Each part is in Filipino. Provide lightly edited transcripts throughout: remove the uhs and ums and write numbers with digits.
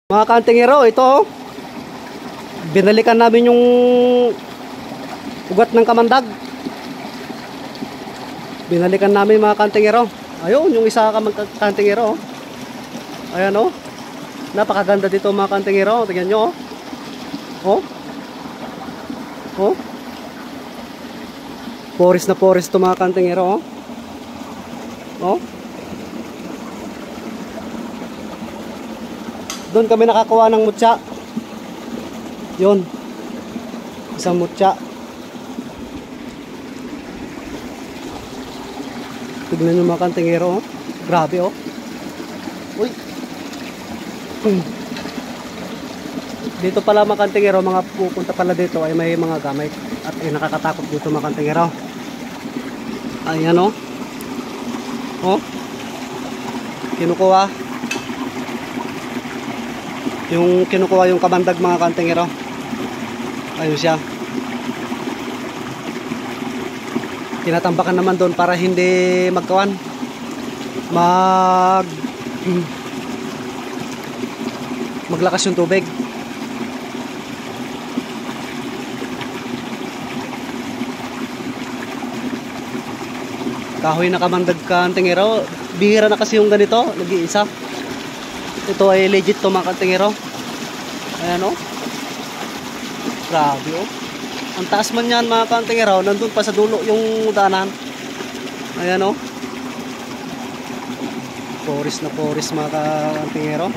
Mga kantingero, ito oh. Binalikan namin yung ugat ng kamandag. Binalikan namin mga kantingero. Ayun, yung isa kantingero oh. Ayan oh. Napakaganda dito mga kantingero. Tingnan nyo oh. Oh. Forest na forest to mga kantingero oh. Oh. Doon kami nakakuha ng mutya. Yun. Isang mutya. Tignan nyo mga kantingero oh. Grabe oh. Uy. Dito pala mga kantingero, mga pupunta pala dito ay may mga gamit. At ay nakakatakot dito mga kantingero. Ayan oh. Oh. Kinukuha. Yung kinukuha yung kamandag mga kantingero. Ayun siya. Tinatambakan naman doon para hindi magkawan. Maglakas yung tubig. Kahoy na kamandag kantingero. Bihira na kasi yung ganito, nag-iisa. Ito ay legit to mga kantingero. Ayan o. Grabe o. Ang taas man yan mga kantingero. Nandun pa sa dulo yung daanan. Ayan o. Forest na forest mga kantingero.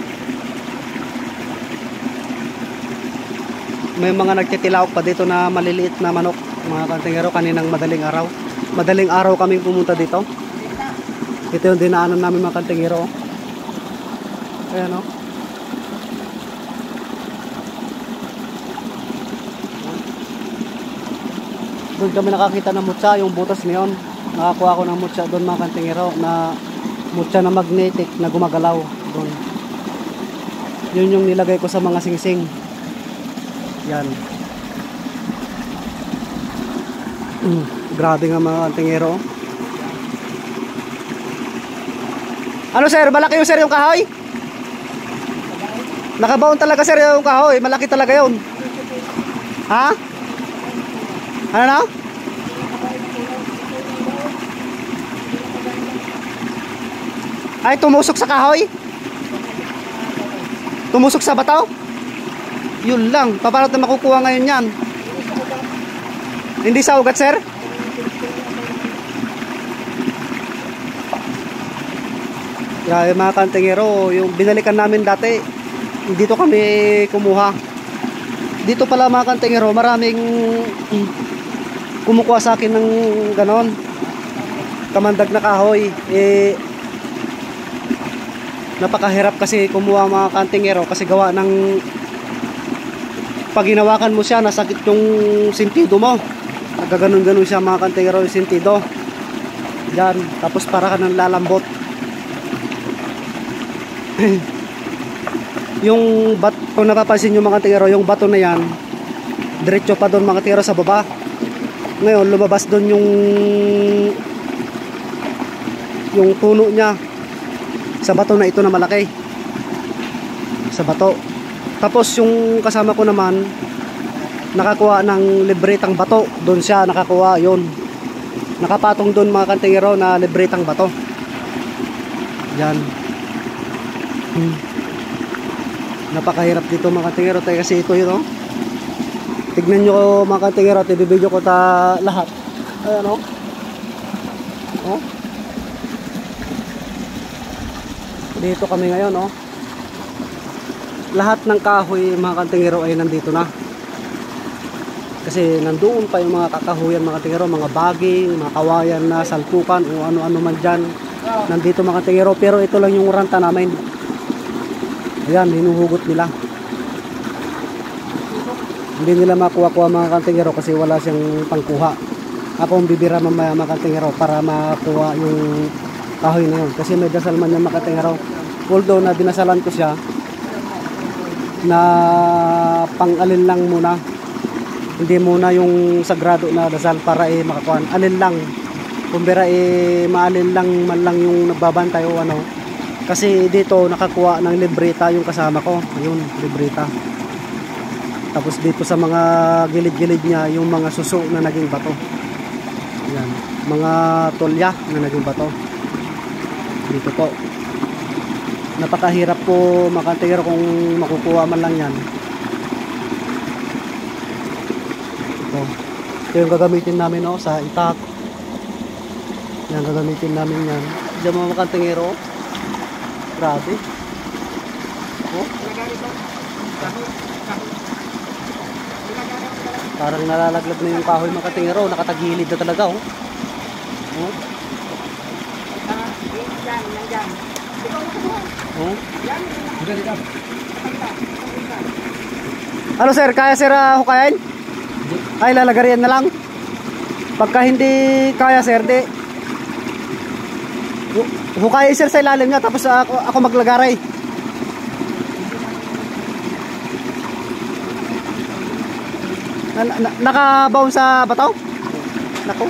May mga nagtitilawak pa dito na maliliit na manok mga kantingero kaninang madaling araw. Madaling araw kaming pumunta dito. Ito yung dinaanan namin mga kantingero. Ayan o. Doon kami nakakita ng mutya, yung butas niyon. Nakakuha ko ng mutya doon mga kantingero, na mutya na magnetic na gumagalaw doon. Yun yung nilagay ko sa mga singsing. Yan. Grabe nga mga kantingero. Ano sir, malaki yung sir yung kahoy? Nakabaon talaga sir yung kahoy, malaki talaga yun. Ha? Ano na? Ay, tumusok sa kahoy? Tumusok sa bataw? Yun lang, paano na makukuha ngayon yan? Hindi sa ugat sir? Grabe mga kantingero, yung binalikan namin dati, dito kami kumuha. Dito pala mga kantingero, maraming kumukuha sa akin ng ganon kamandag na kahoy. Napakahirap kasi kumuha mga kantingero, kasi gawa ng pag hinawakan mo siya, nasakit yung sentido mo. Nagaganon-ganon siya mga kantingero yung sentido. Yan, tapos para ka nang lalambot. Yung kung napapansin nyo mga kantingero, yung bato na yan diretso pa doon mga kantingero sa baba. Ngayon lumabas doon yung puno niya sa bato na ito na malaki, sa bato. Tapos yung kasama ko naman nakakuha ng libretang bato. Doon siya nakakuha, yun nakapatong doon mga kantingero na libretang bato. Yan. Napakahirap dito mga kantingero kasi ito yun oh. Tignan nyo mga kantingero, ibibidyo ko lahat. Ayan oh. Oh. Dito kami ngayon oh. Lahat ng kahoy mga kantingero ay nandito na. Kasi nandoon pa yung mga kakahuyan mga kantingero, mga baging, mga kawayan na salpukan o ano-ano man dyan. Nandito mga kantingero, pero ito lang yung ranta namin. Ayan, hinuhugot nila. Hindi nila makuha-kuha mga kantingero kasi wala siyang pangkuha. Ako ang bibira mamaya mga kantingero para makuha yung kahoy na yun. Kasi may dasal man yung mga kantingero. Although na dinasalan ko siya na pang-alin lang muna. Hindi muna yung sagrado na dasal para makakuha. Alin lang. Kumbira maalin lang man lang yung nagbabantay o ano. Kasi dito nakakuha ng libreta yung kasama ko. Ayun, libreta. Tapos dito sa mga gilid-gilid niya, yung mga suso na naging bato. Yan, mga tulya na naging bato. Dito po. Napakahirap po mga kantingero kung makukuha man lang yan. Ito yung gagamitin namin sa itak. Yan, gagamitin namin yan. Diyan mga kantingero. Grabe. Oh. Parang nalalaglag na yung kahoy mga kantingero. Nakatagilid na talaga. Oh. Oh. Oh. Ano sir, kaya sir hukayin? Ay, lalagarian na lang. Pagka hindi kaya sir, di hukayin sir sa ilalim niya, tapos ako maglagaray. Nakabaon sa bato? Nako.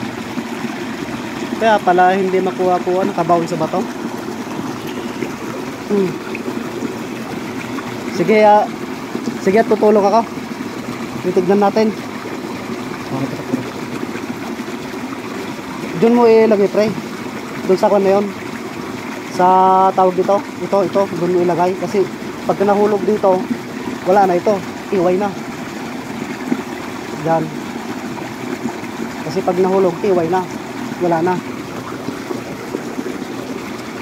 Kaya pala hindi makuha-kuha, nakabaon sa bato. Sige, sige, tutulong ako. Titignan natin. Doon mo ilagay, pre. Doon sa kwan na yun. Sa tawag dito. Ito. Doon mo ilagay. Kasi pag nahulog dito, wala na ito. Iway na. Diyan. Kasi pag nahulog, iway na. Wala na.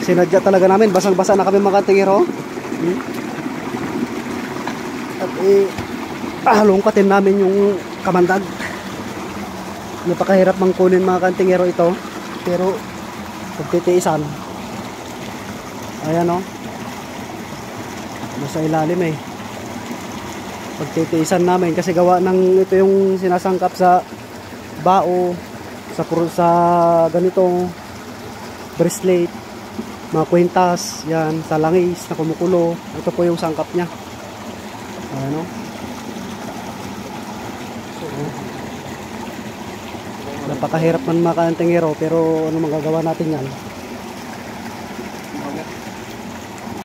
Sinadya talaga namin. Basang-basa na kami mga kantingero. At lungkatin namin yung kamandag. Napakahirap mang kunin mga kantingero ito. Pero pagtitiisan. Ayan o. Nasa ilalim pagtitiisan namin kasi gawa ng ito yung sinasangkap sa bao, sa ganito bracelet, mga kwintas, yan, sa langis na kumukulo. Ito po yung sangkap niya. Ayan o. Napakahirap man mga kantingero, pero ano magagawa natin yan?